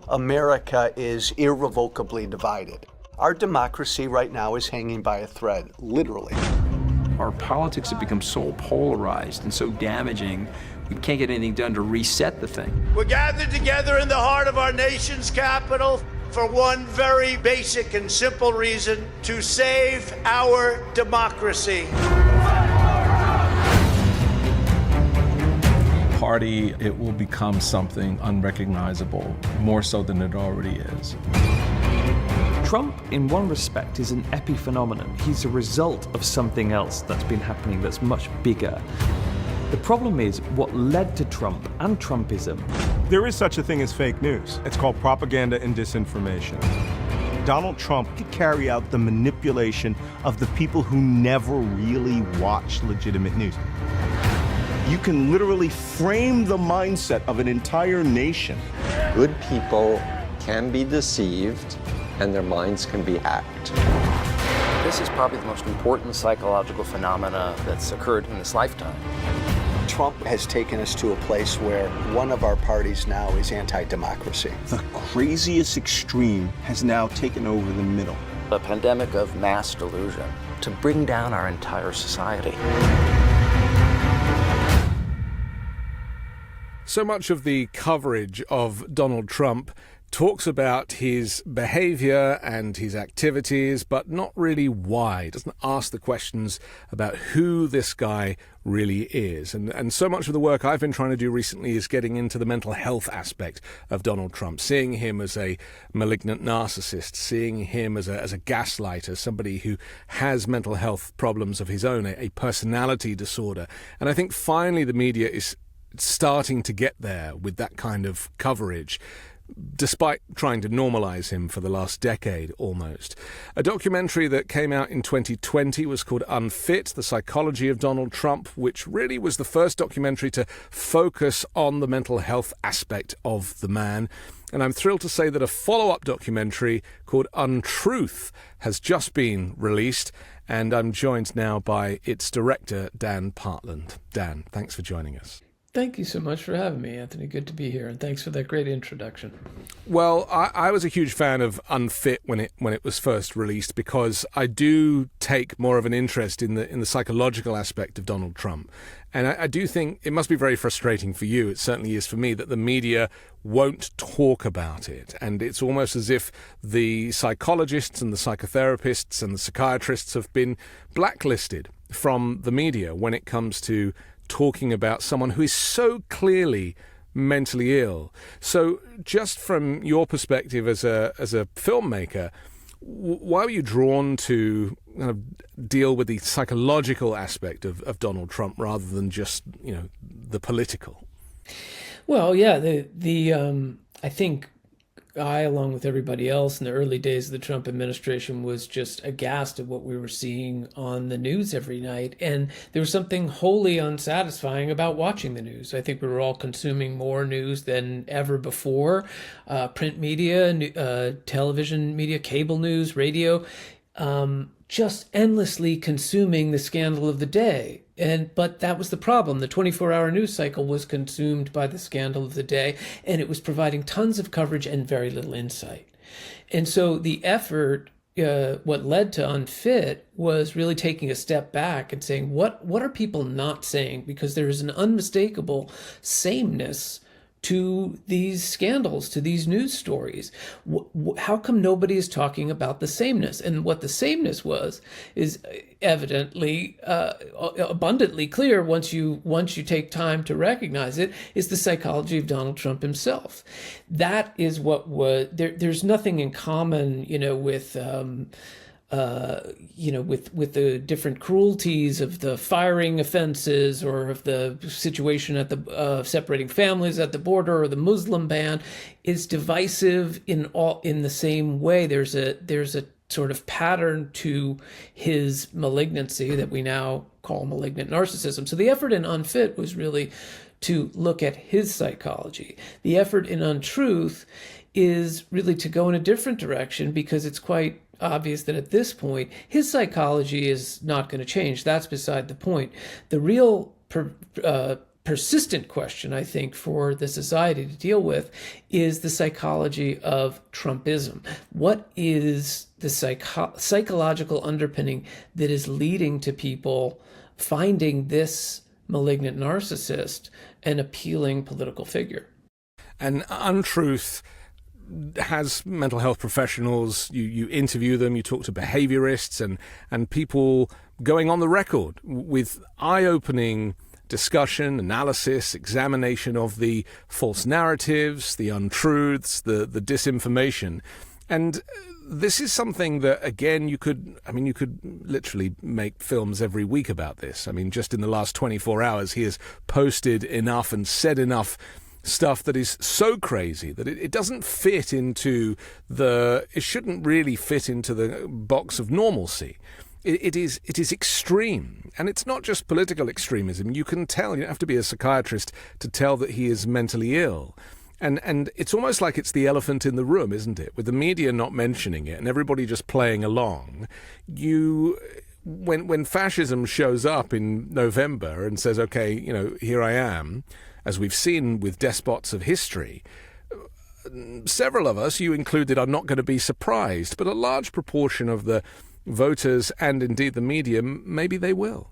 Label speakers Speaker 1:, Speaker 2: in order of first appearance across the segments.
Speaker 1: America is irrevocably divided. Our democracy right now is hanging by a thread, literally.
Speaker 2: Our politics have become so polarized and so damaging, we can't get anything done to reset the thing.
Speaker 3: We're gathered together in the heart of our nation's capital for one very basic and simple reason: to save our democracy.
Speaker 4: Party, it will become something unrecognizable, more so than it already is.
Speaker 5: Trump, in one respect, is an epiphenomenon. He's a result of something else that's been happening that's much bigger. The problem is what led to Trump and Trumpism.
Speaker 6: There is such a thing as fake news. It's called propaganda and disinformation. Donald Trump could carry out the manipulation of the people who never really watch legitimate news. You can literally frame the mindset of an entire nation.
Speaker 7: Good people can be deceived and their minds can be hacked.
Speaker 8: This is probably the most important psychological phenomena that's occurred in this lifetime.
Speaker 1: Trump has taken us to a place where one of our parties now is anti-democracy.
Speaker 6: The craziest extreme has now taken over the middle.
Speaker 8: A pandemic of mass delusion to bring down our entire society.
Speaker 9: So much of the coverage of Donald Trump talks about his behavior and his activities, but not really why. It doesn't ask the questions about who this guy really is. And so much of the work I've been trying to do recently is getting into the mental health aspect of Donald Trump, seeing him as a malignant narcissist, seeing him as a gaslighter, somebody who has mental health problems of his own, a personality disorder. And I think finally the media is starting to get there with that kind of coverage, despite trying to normalize him for the last decade almost. A documentary that came out in 2020 was called Unfit, The Psychology of Donald Trump, which really was the first documentary to focus on the mental health aspect of the man. And I'm thrilled to say that a follow-up documentary called Untruths has just been released, and I'm joined now by its director, Dan Partland. Dan, thanks for joining us.
Speaker 10: Thank you so much for having me, Anthony. Good to be here, and thanks for that great introduction.
Speaker 9: Well, I was a huge fan of Unfit when it was first released, because I do take more of an interest in the psychological aspect of Donald Trump. And I do think it must be very frustrating for you, it certainly is for me, that the media won't talk about it. And it's almost as if the psychologists and the psychotherapists and the psychiatrists have been blacklisted from the media when it comes to talking about someone who is so clearly mentally ill. So just from your perspective as a filmmaker, why were you drawn to kind of deal with the psychological aspect of Donald Trump rather than just, the political?
Speaker 10: Well, yeah, I think I, along with everybody else in the early days of the Trump administration, was just aghast at what we were seeing on the news every night. And there was something wholly unsatisfying about watching the news. I think we were all consuming more news than ever before. Print media, television media, cable news, radio, just endlessly consuming the scandal of the day. But that was the problem. The 24-hour news cycle was consumed by the scandal of the day, and it was providing tons of coverage and very little insight. And so the effort, what led to Unfit, was really taking a step back and saying, what are people not saying? Because there is an unmistakable sameness to these scandals, to these news stories. How come nobody is talking about the sameness? And what the sameness is evidently abundantly clear once you take time to recognize it, is the psychology of Donald Trump himself. That is what was there's nothing in common, with the different cruelties of the firing offenses, or of the situation at the separating families at the border, or the Muslim ban, is divisive in the same way. There's a sort of pattern to his malignancy that we now call malignant narcissism. So the effort in Unfit was really to look at his psychology. The effort in Untruth is really to go in a different direction, because it's quite obvious that at this point, his psychology is not going to change. That's beside the point. The real persistent question, I think, for the society to deal with is the psychology of Trumpism. What is the psychological underpinning that is leading to people finding this malignant narcissist an appealing political figure?
Speaker 9: And Untruth has mental health professionals, you interview them, you talk to behaviorists and people going on the record with eye-opening discussion, analysis, examination of the false narratives, the untruths, the disinformation. And this is something that, again, you could literally make films every week about this. I mean, just in the last 24 hours, he has posted enough and said enough stuff that is so crazy that it doesn't fit into it shouldn't really fit into the box of normalcy. It is extreme, and it's not just political extremism. You can tell. You don't have to be a psychiatrist to tell that he is mentally ill, and it's almost like it's the elephant in the room, isn't it? With the media not mentioning it and everybody just playing along, when fascism shows up in November and says, "Okay, here I am," as we've seen with despots of history. Several of us, you included, are not going to be surprised, but a large proportion of the voters and indeed the media, maybe they will.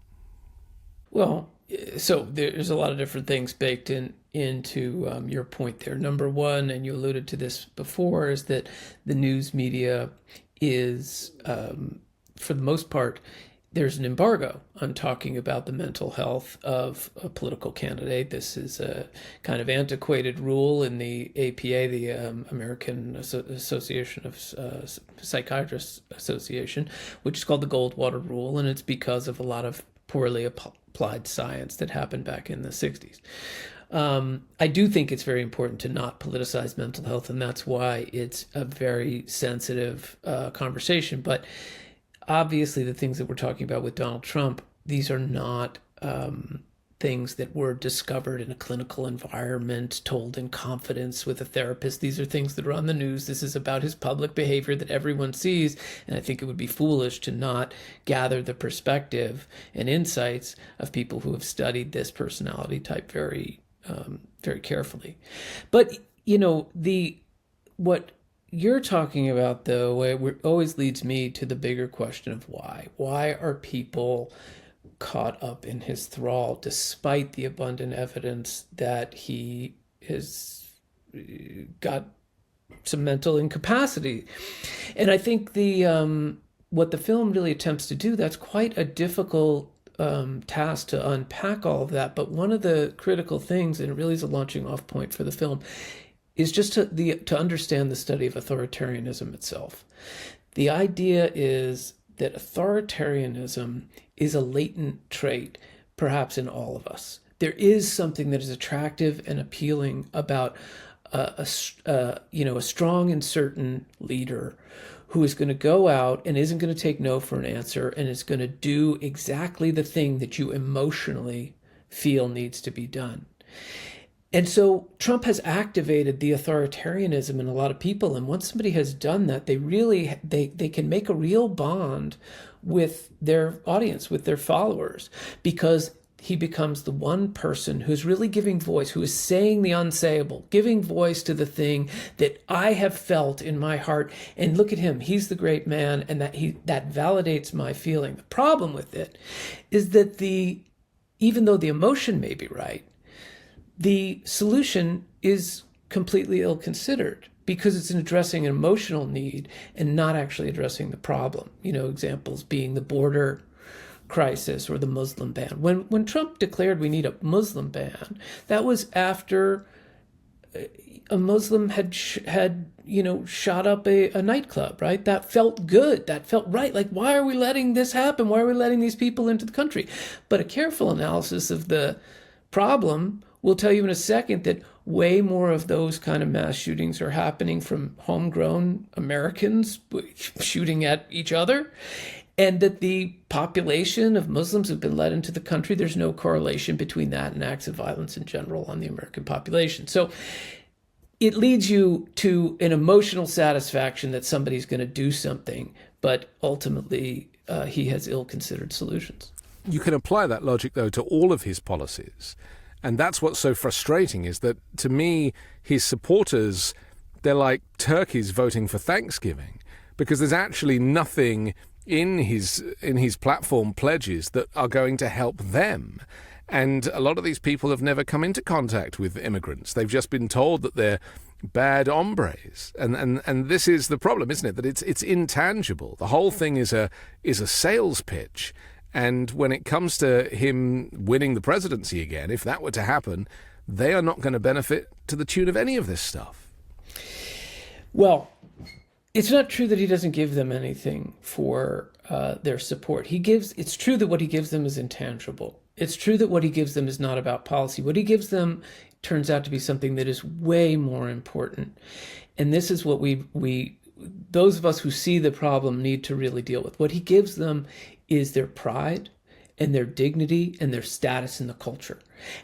Speaker 10: Well, so there's a lot of different things baked into your point there. Number one, and you alluded to this before, is that the news media is, for the most part, there's an embargo on talking about the mental health of a political candidate. This is a kind of antiquated rule in the APA, the American Association of Psychiatrists Association, which is called the Goldwater Rule, and it's because of a lot of poorly applied science that happened back in the 60s. I do think it's very important to not politicize mental health, and that's why it's a very sensitive conversation. But obviously, the things that we're talking about with Donald Trump, these are not things that were discovered in a clinical environment, told in confidence with a therapist. These are things that are on the news. This is about his public behavior that everyone sees. And I think it would be foolish to not gather the perspective and insights of people who have studied this personality type very, very carefully. But, what you're talking about, though, it always leads me to the bigger question of why. Why are people caught up in his thrall, despite the abundant evidence that he has got some mental incapacity? And I think what the film really attempts to do, that's quite a difficult task to unpack all of that. But one of the critical things, and it really is a launching off point for the film, is just to understand the study of authoritarianism itself. The idea is that authoritarianism is a latent trait, perhaps in all of us. There is something that is attractive and appealing about a strong and certain leader who is going to go out and isn't going to take no for an answer and is going to do exactly the thing that you emotionally feel needs to be done. And so Trump has activated the authoritarianism in a lot of people. And once somebody has done that, they can make a real bond with their audience, with their followers, because he becomes the one person who's really giving voice, who is saying the unsayable, giving voice to the thing that I have felt in my heart. And look at him, he's the great man, and that validates my feeling. The problem with it is that even though the emotion may be right, the solution is completely ill-considered because it's addressing an emotional need and not actually addressing the problem. Examples being the border crisis or the Muslim ban. When Trump declared we need a Muslim ban, that was after a Muslim had shot up a nightclub, right? That felt good. That felt right. Like, why are we letting this happen? Why are we letting these people into the country? But a careful analysis of the problem will tell you in a second that way more of those kind of mass shootings are happening from homegrown Americans shooting at each other, and that the population of Muslims who've been let into the country, there's no correlation between that and acts of violence in general on the American population. So it leads you to an emotional satisfaction that somebody's going to do something, but ultimately he has ill-considered solutions.
Speaker 9: You can apply that logic, though, to all of his policies. And that's what's so frustrating, is that, to me, his supporters, they're like turkeys voting for Thanksgiving, because there's actually nothing in his platform pledges that are going to help them. And a lot of these people have never come into contact with immigrants. They've just been told that they're bad hombres. And this is the problem, isn't it? That it's intangible. The whole thing is a sales pitch. And when it comes to him winning the presidency again, if that were to happen, they are not going to benefit to the tune of any of this stuff.
Speaker 10: Well, it's not true that he doesn't give them anything for their support. It's true that what he gives them is intangible. It's true that what he gives them is not about policy. What he gives them turns out to be something that is way more important. And this is what those of us who see the problem need to really deal with. What he gives them is their pride and their dignity and their status in the culture.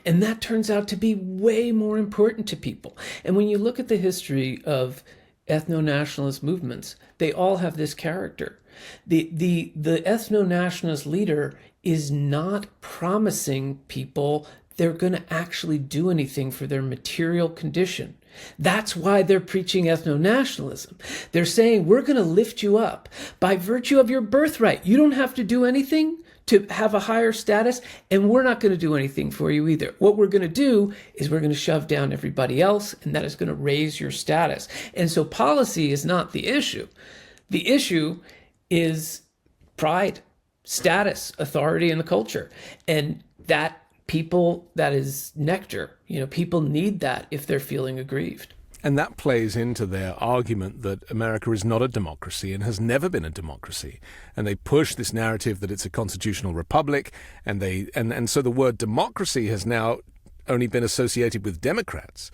Speaker 10: And that turns out to be way more important to people. And when you look at the history of ethno-nationalist movements, they all have this character. The ethno-nationalist leader is not promising people they're going to actually do anything for their material condition. That's why they're preaching ethno-nationalism. They're saying, we're going to lift you up by virtue of your birthright. You don't have to do anything to have a higher status, and we're not going to do anything for you either. What we're going to do is we're going to shove down everybody else, and that is going to raise your status. And so policy is not the issue. The issue is pride, status, authority in the culture. And that is nectar. People need that if they're feeling aggrieved.
Speaker 9: And that plays into their argument that America is not a democracy and has never been a democracy. And they push this narrative that it's a constitutional republic, and so the word democracy has now only been associated with Democrats.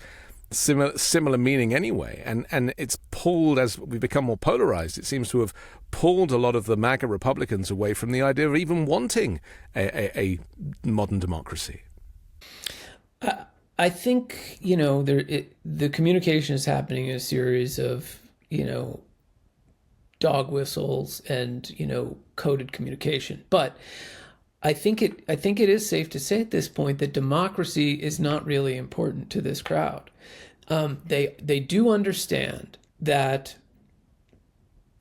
Speaker 9: Similar meaning anyway. And it's pulled, as we become more polarized, it seems to have pulled a lot of the MAGA Republicans away from the idea of even wanting a modern democracy.
Speaker 10: I think, the communication is happening in a series of, dog whistles and, coded communication. But I think it is safe to say at this point that democracy is not really important to this crowd. They do understand that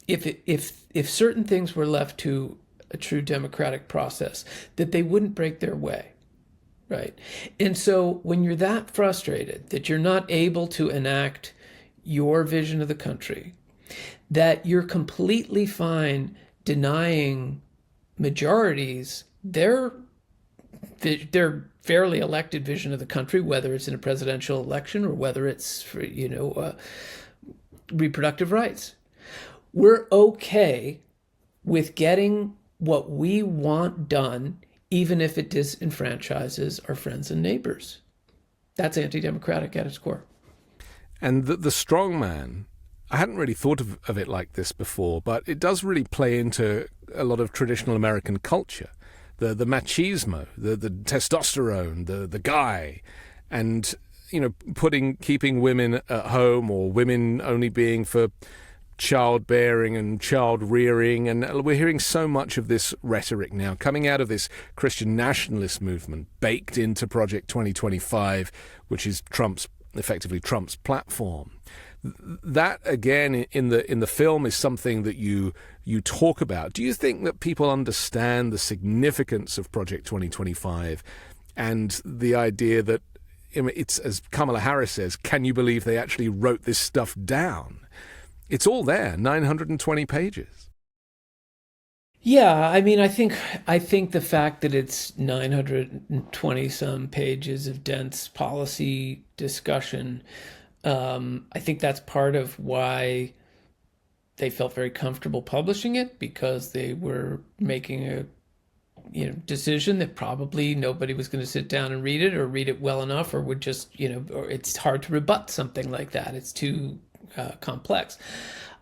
Speaker 10: if certain things were left to a true democratic process, that they wouldn't break their way. Right. And so when you're that frustrated that you're not able to enact your vision of the country, that you're completely fine denying majorities their fairly elected vision of the country, whether it's in a presidential election or whether it's for, reproductive rights. We're okay with getting what we want done, even if it disenfranchises our friends and neighbors. That's anti-democratic at its core.
Speaker 9: And the strong man, I hadn't really thought of it like this before, but it does really play into a lot of traditional American culture. The machismo, the testosterone, the guy, and keeping women at home, or women only being for childbearing and child rearing. And we're hearing so much of this rhetoric now coming out of this Christian nationalist movement baked into Project 2025, which is effectively Trump's platform. That, again, in the film is something that you talk about. Do you think that people understand the significance of Project 2025 and the idea that it's, as Kamala Harris says, can you believe they actually wrote this stuff down? It's all there, 920 pages.
Speaker 10: Yeah, I mean, I think the fact that it's 920 some pages of dense policy discussion, I think that's part of why they felt very comfortable publishing it, because they were making a decision that probably nobody was going to sit down and read it, or read it well enough, or would just, or it's hard to rebut something like that. It's too complex.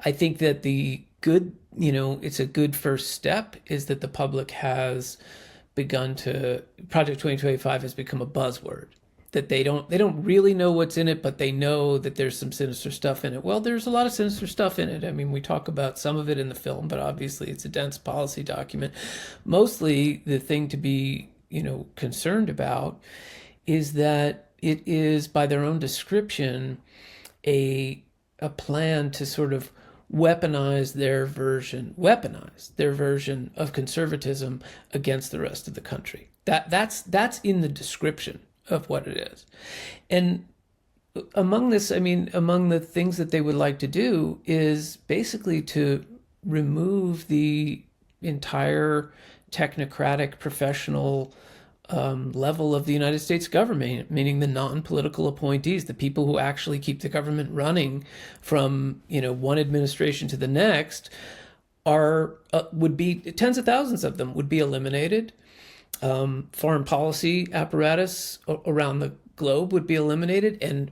Speaker 10: I think that it's a good first step is that the public has begun to, Project 2025 has become a buzzword, that they don't really know what's in it, but they know that there's some sinister stuff in it. Well, there's a lot of sinister stuff in it. I mean, we talk about some of it in the film, but obviously it's a dense policy document. Mostly the thing to be, concerned about is that it is, by their own description, a plan to sort of weaponize their version of conservatism against the rest of the country. That's in the description of what it is. And among the things that they would like to do is basically to remove the entire technocratic professional level of the United States government, meaning the non-political appointees, the people who actually keep the government running from one administration to the next, would be tens of thousands of them would be eliminated. Foreign policy apparatus around the globe would be eliminated, and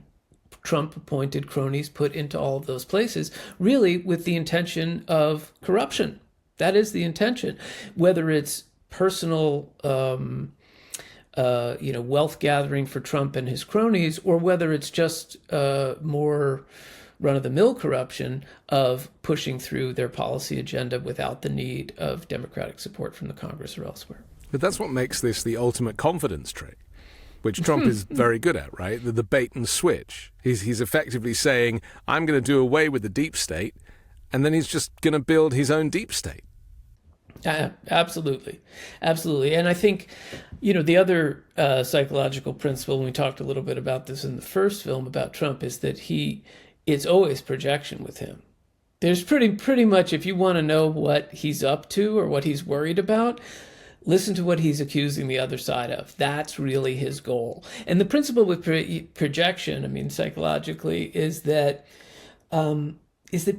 Speaker 10: Trump-appointed cronies put into all of those places, really with the intention of corruption. That is the intention, whether it's personal wealth gathering for Trump and his cronies, or whether it's just more run-of-the-mill corruption of pushing through their policy agenda without the need of Democratic support from the Congress or elsewhere.
Speaker 9: But that's what makes this the ultimate confidence trick, which Trump is very good at, right? The bait and switch. He's effectively saying, I'm going to do away with the deep state, and then he's just going to build his own deep state.
Speaker 10: Absolutely. And I think, the other psychological principle, and we talked a little bit about this in the first film about Trump, is that it's always projection with him. There's pretty much, if you want to know what he's up to or what he's worried about, listen to what he's accusing the other side of. That's really his goal. And the principle with projection, psychologically, is that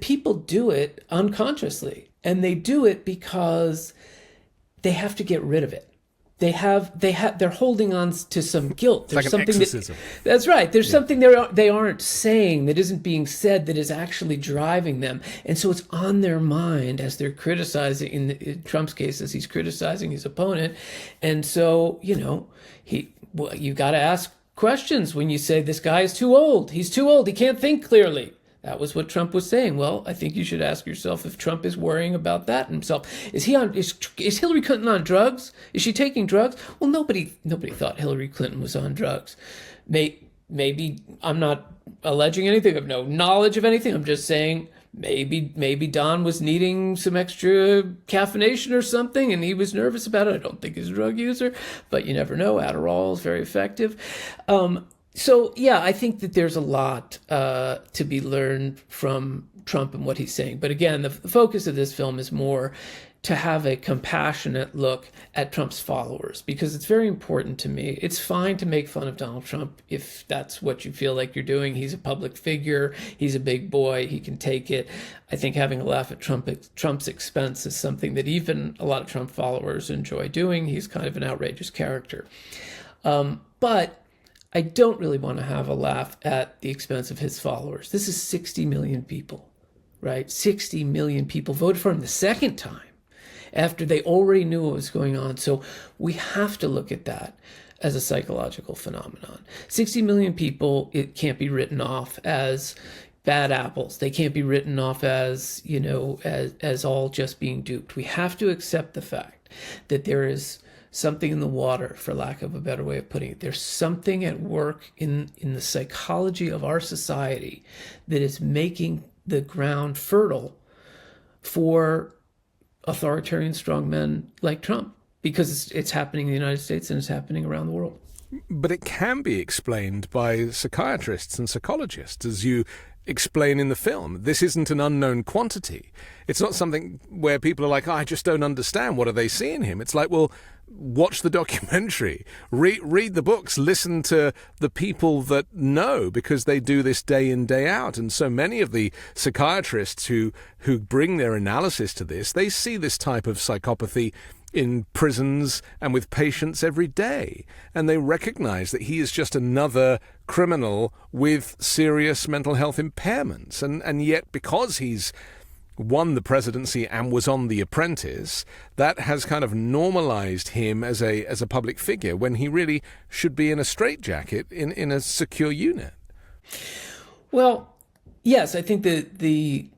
Speaker 10: people do it unconsciously, and they do it because they have to get rid of it. They're holding on to some guilt. There's
Speaker 9: like an exorcism.
Speaker 10: That's right. There's something they aren't saying that isn't being said that is actually driving them. And so it's on their mind as they're criticizing, in Trump's case, as he's criticizing his opponent. And so, you got to ask questions when you say this guy is too old. He's too old. He can't think clearly. That was what Trump was saying. Well, I think you should ask yourself if Trump is worrying about that himself. Is Hillary Clinton on drugs? Is she taking drugs? Well, nobody thought Hillary Clinton was on drugs. Maybe I'm not alleging anything. I have no knowledge of anything. I'm just saying maybe Don was needing some extra caffeination or something, and he was nervous about it. I don't think he's a drug user, but you never know. Adderall is very effective. So, yeah, I think that there's a lot to be learned from Trump and what he's saying. But again, the focus of this film is more to have a compassionate look at Trump's followers, because it's very important to me. It's fine to make fun of Donald Trump if that's what you feel like you're doing. He's a public figure. He's a big boy. He can take it. I think having a laugh at Trump's expense is something that even a lot of Trump followers enjoy doing. He's kind of an outrageous character. But I don't really want to have a laugh at the expense of his followers. This is 60 million people, right? 60 million people voted for him the second time after they already knew what was going on. So we have to look at that as a psychological phenomenon. 60 million people, it can't be written off as bad apples. They can't be written off as, as all just being duped. We have to accept the fact that there is something in the water, for lack of a better way of putting it. There's something at work in the psychology of our society that is making the ground fertile for authoritarian strongmen like Trump, because it's happening in the United States and it's happening around the world.
Speaker 9: But it can be explained by psychiatrists and psychologists, as you explain in the film. This isn't an unknown quantity. It's not something where people are like, I just don't understand. What are they seeing him? It's like, well, watch the documentary, read the books, listen to the people that know, because they do this day in, day out. And so many of the psychiatrists who bring their analysis to this, they see this type of psychopathy in prisons and with patients every day. And they recognize that he is just another criminal with serious mental health impairments. And yet, because he's won the presidency and was on The Apprentice, that has kind of normalized him as a public figure, when he really should be in a straitjacket in a secure unit.
Speaker 10: Well, yes, I think that the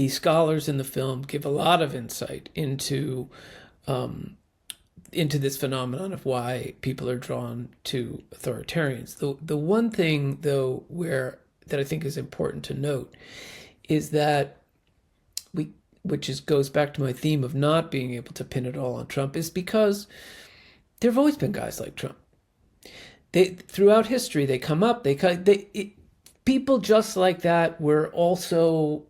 Speaker 10: scholars in the film give a lot of insight into into this phenomenon of why people are drawn to authoritarians. The one thing, though, that I think is important to note is that goes back to my theme of not being able to pin it all on Trump, is because there have always been guys like Trump. Throughout history, they come up. People just like that were also,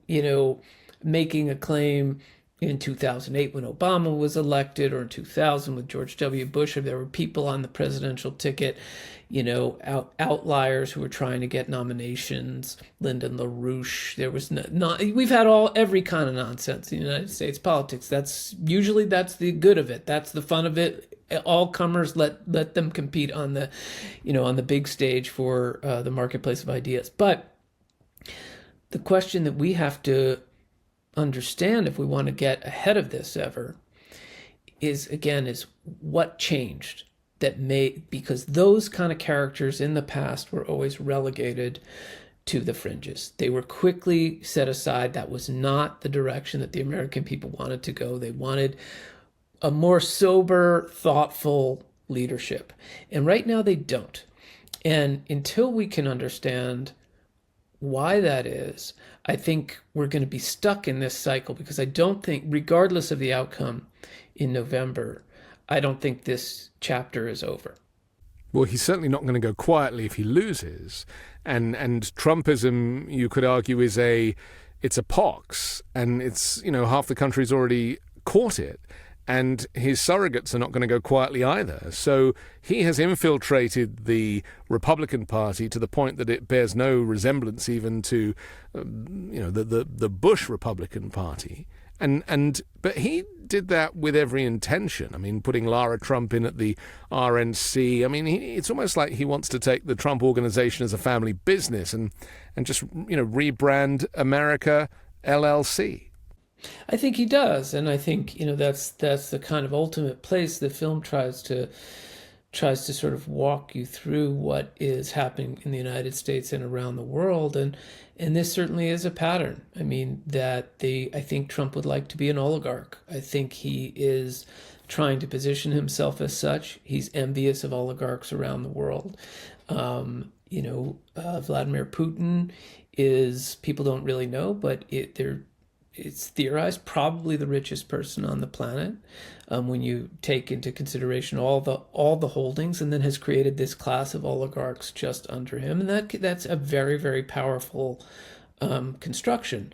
Speaker 10: making a claim in 2008 when Obama was elected, or in 2000 with George W. Bush. There were people on the presidential ticket, outliers who were trying to get nominations. Lyndon LaRouche. There was we've had every kind of nonsense in the United States politics. That's the good of it. That's the fun of it. All comers, let them compete on the, on the big stage for the marketplace of ideas. But the question that we have to understand if we want to get ahead of this ever is what changed because those kind of characters in the past were always relegated to the fringes. They were quickly set aside. That was not the direction that the American people wanted to go. They wanted a more sober, thoughtful leadership. And right now they don't. And until we can understand why that is, I think we're going to be stuck in this cycle, because I don't think, regardless of the outcome in November, I don't think this chapter is over.
Speaker 9: Well, he's certainly not going to go quietly if he loses. And Trumpism, you could argue, it's a pox, and it's, half the country's already caught it. And his surrogates are not going to go quietly either. So he has infiltrated the Republican Party to the point that it bears no resemblance even to, the Bush Republican Party. But he did that with every intention. I mean, putting Lara Trump in at the RNC. I mean, it's almost like he wants to take the Trump organization as a family business and just, rebrand America LLC.
Speaker 10: I think he does, and I think that's the kind of ultimate place the film tries to sort of walk you through what is happening in the United States and around the world, and this certainly is a pattern. I mean, I think Trump would like to be an oligarch. I think he is trying to position himself as such. He's envious of oligarchs around the world. Vladimir Putin is, people don't really know, but it's theorized, probably the richest person on the planet, when you take into consideration all the holdings, and then has created this class of oligarchs just under him, and that's a very, very powerful construction.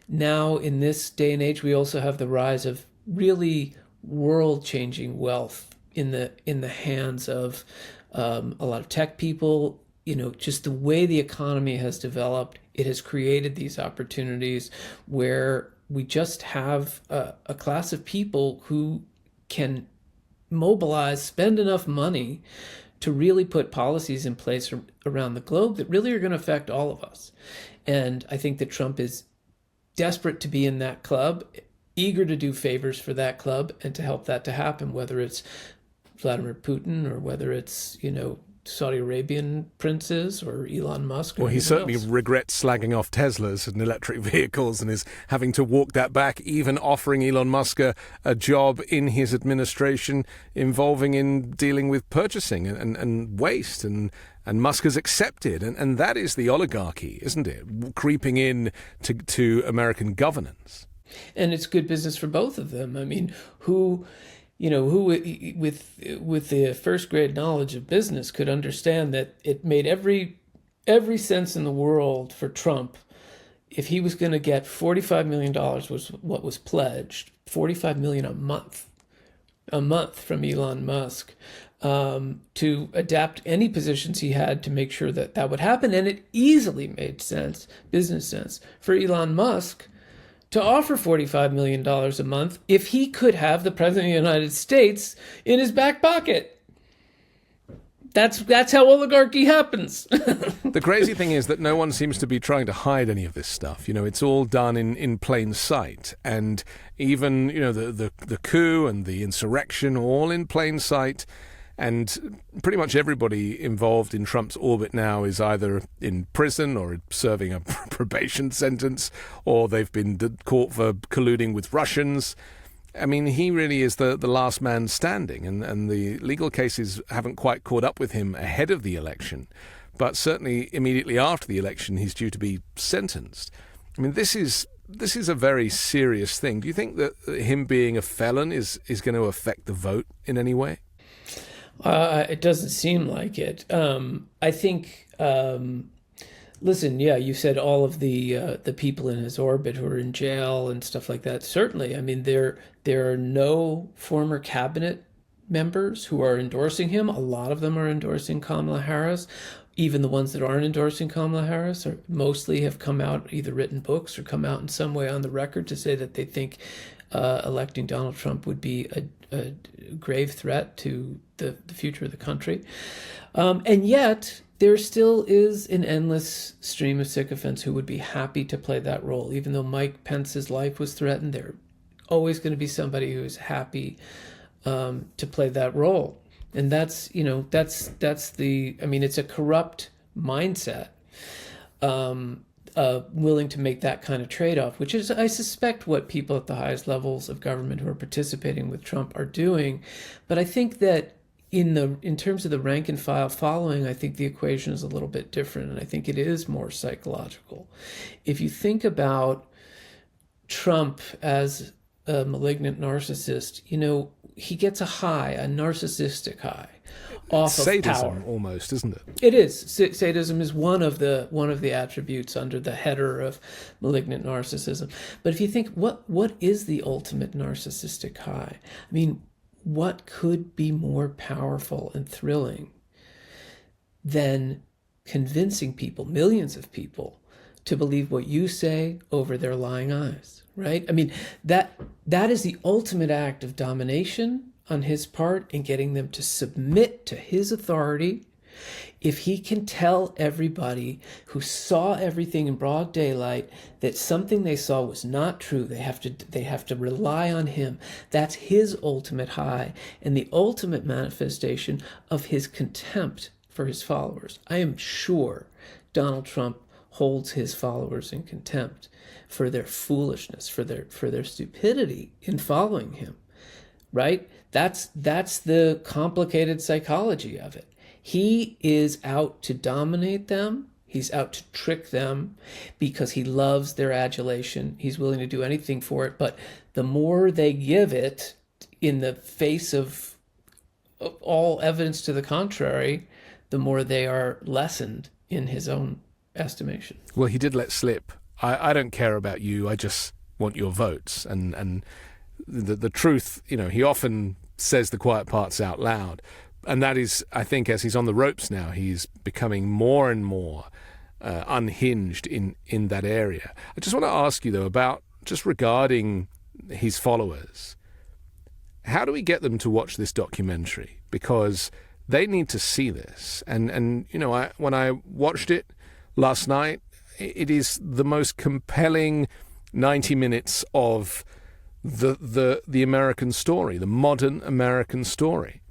Speaker 10: Now, in this day and age, we also have the rise of really world-changing wealth in the hands of a lot of tech people. Just the way the economy has developed, it has created these opportunities where we just have a class of people who can mobilize, spend enough money to really put policies in place around the globe that really are going to affect all of us. And I think that Trump is desperate to be in that club, eager to do favors for that club and to help that to happen, whether it's Vladimir Putin or whether it's, Saudi Arabian princes or Elon Musk.
Speaker 9: Well, he certainly regrets slagging off Teslas and electric vehicles and is having to walk that back, even offering Elon Musk a job in his administration involving in dealing with purchasing and waste. And Musk has accepted. And that is the oligarchy, isn't it? Creeping in to American governance.
Speaker 10: And it's good business for both of them. I mean, who with the first grade knowledge of business could understand that it made every sense in the world for Trump if he was going to get $45 million was what was pledged, $45 million a month from Elon Musk, to adapt any positions he had to make sure that would happen. And it easily made sense, business sense, for Elon Musk to offer $45 million a month if he could have the President of the United States in his back pocket. That's how oligarchy happens.
Speaker 9: The crazy thing is that no one seems to be trying to hide any of this stuff. It's all done in plain sight. And even, the coup and the insurrection, all in plain sight. And pretty much everybody involved in Trump's orbit now is either in prison or serving a probation sentence, or they've been caught for colluding with Russians. I mean, he really is the last man standing, and the legal cases haven't quite caught up with him ahead of the election. But certainly immediately after the election, he's due to be sentenced. I mean, this is a very serious thing. Do you think that him being a felon is going to affect the vote in any way?
Speaker 10: It doesn't seem like it. I think, listen, yeah, you said all of the people in his orbit who are in jail and stuff like that. Certainly, I mean, there are no former cabinet members who are endorsing him. A lot of them are endorsing Kamala Harris. Even the ones that aren't endorsing Kamala Harris mostly have come out, either written books or come out in some way on the record to say that they think electing Donald Trump would be a grave threat to the future of the country. And yet, there still is an endless stream of sycophants who would be happy to play that role. Even though Mike Pence's life was threatened, there's always going to be somebody who is happy to play that role. And that's it's a corrupt mindset, willing to make that kind of trade-off, which is, I suspect, what people at the highest levels of government who are participating with Trump are doing. But I think that in terms of the rank and file following, I think the equation is a little bit different, and I think it is more psychological. If you think about Trump as a malignant narcissist, he gets a narcissistic high off
Speaker 9: sadism,
Speaker 10: of power.
Speaker 9: Almost, isn't it?
Speaker 10: It is. Sadism is one of the attributes under the header of malignant narcissism. But if you think, what is the ultimate narcissistic high? I mean, what could be more powerful and thrilling than convincing people, millions of people, to believe what you say over their lying eyes? Right? I mean, that is the ultimate act of domination on his part in getting them to submit to his authority. If he can tell everybody who saw everything in broad daylight that something they saw was not true, they have to rely on him. That's his ultimate high and the ultimate manifestation of his contempt for his followers. I am sure Donald Trump holds his followers in contempt for their foolishness, for their stupidity in following him, right? That's the complicated psychology of it. He is out to dominate them. He's out to trick them because he loves their adulation. He's willing to do anything for it. But the more they give it in the face of all evidence to the contrary, the more they are lessened in his own estimation.
Speaker 9: Well, he did let slip, I don't care about you, I just want your votes. And the truth, he often says the quiet parts out loud. And that is, I think, as he's on the ropes now, he's becoming more and more unhinged in that area. I just want to ask you, though, about just regarding his followers. How do we get them to watch this documentary? Because they need to see this. And when I watched it last night, it is the most compelling 90 minutes of the American story, the modern American story,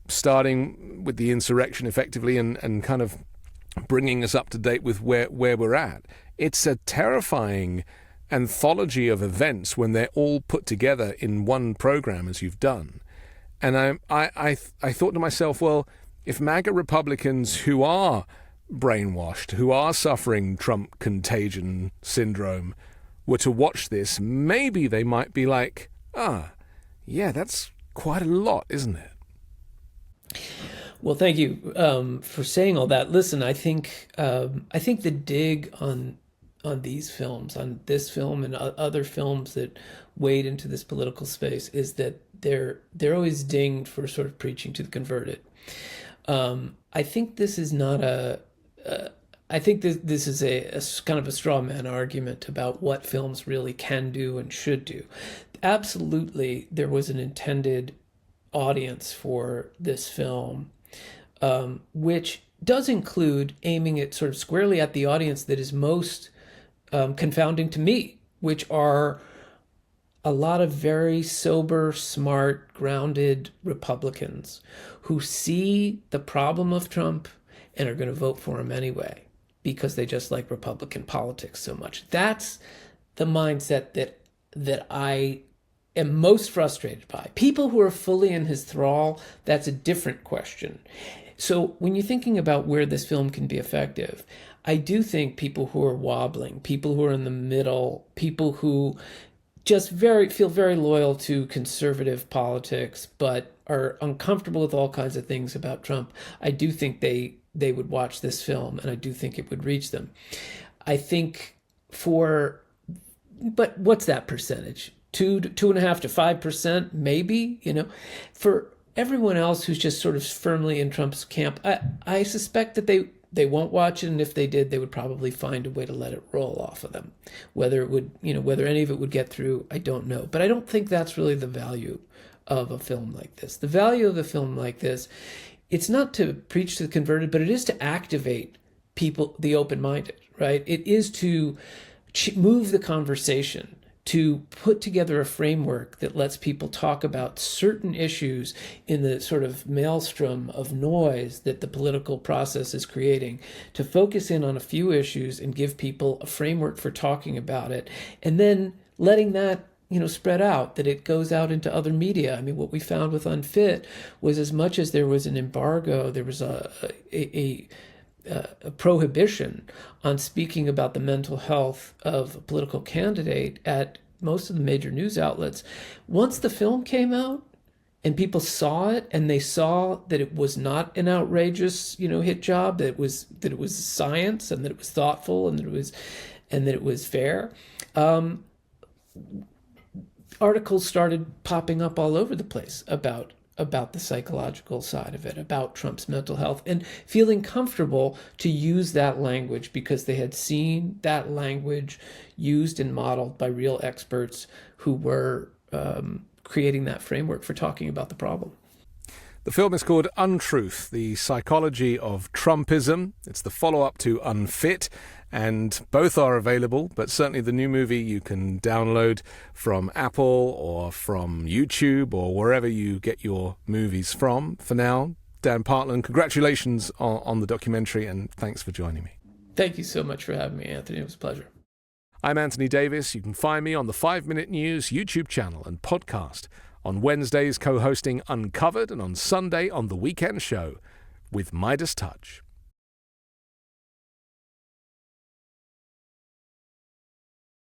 Speaker 9: starting with the insurrection effectively and kind of bringing us up to date with where we're at. It's a terrifying anthology of events when they're all put together in one program, as you've done. And I thought to myself, well, if MAGA Republicans who are brainwashed, who are suffering Trump contagion syndrome, were to watch this, maybe they might be like, yeah, that's quite a lot, isn't it?
Speaker 10: Well, thank you for saying all that. Listen, I think the dig on these films, on this film and other films that wade into this political space, is that they're always dinged for sort of preaching to the converted. I think this is not I think this is a kind of a straw man argument about what films really can do and should do. Absolutely, there was an intended audience for this film, which does include aiming it sort of squarely at the audience that is most confounding to me, which are a lot of very sober, smart, grounded Republicans who see the problem of Trump and are going to vote for him anyway because they just like Republican politics so much. That's the mindset that I am most frustrated by. People who are fully in his thrall, that's a different question. So when you're thinking about where this film can be effective, I do think people who are wobbling, people who are in the middle, people who just feel very loyal to conservative politics, but are uncomfortable with all kinds of things about Trump, I do think they would watch this film, and I do think it would reach them. I think but what's that percentage? 2.5% to 5%, maybe, for everyone else who's just sort of firmly in Trump's camp, I suspect that they won't watch it, and if they did, they would probably find a way to let it roll off of them. Whether any of it would get through, I don't know. But I don't think that's really the value of a film like this. The value of a film like this, it's not to preach to the converted, but it is to activate people, the open-minded, right? It is to move the conversation, to put together a framework that lets people talk about certain issues in the sort of maelstrom of noise that the political process is creating, to focus in on a few issues and give people a framework for talking about it, and then letting that spread out, that it goes out into other media. I mean, what we found with Unfit was, as much as there was an embargo, there was a prohibition on speaking about the mental health of a political candidate at most of the major news outlets. Once the film came out and people saw it, and they saw that it was not an outrageous, hit job, that it was science, and that it was thoughtful, and that it was fair, articles started popping up all over the place about the psychological side of it, about Trump's mental health, and feeling comfortable to use that language because they had seen that language used and modeled by real experts who were creating that framework for talking about the problem.
Speaker 9: The film is called Untruths, the Psychology of Trumpism. It's the follow-up to Unfit, and both are available, but certainly the new movie you can download from Apple or from YouTube or wherever you get your movies from. For now, Dan Partland, congratulations on the documentary, and thanks for joining me.
Speaker 10: Thank you so much for having me, Anthony. It was a pleasure.
Speaker 9: I'm Anthony Davis. You can find me on the 5 Minute News YouTube channel and podcast, on Wednesdays co-hosting Uncovered, and on Sunday on The Weekend Show with Midas Touch.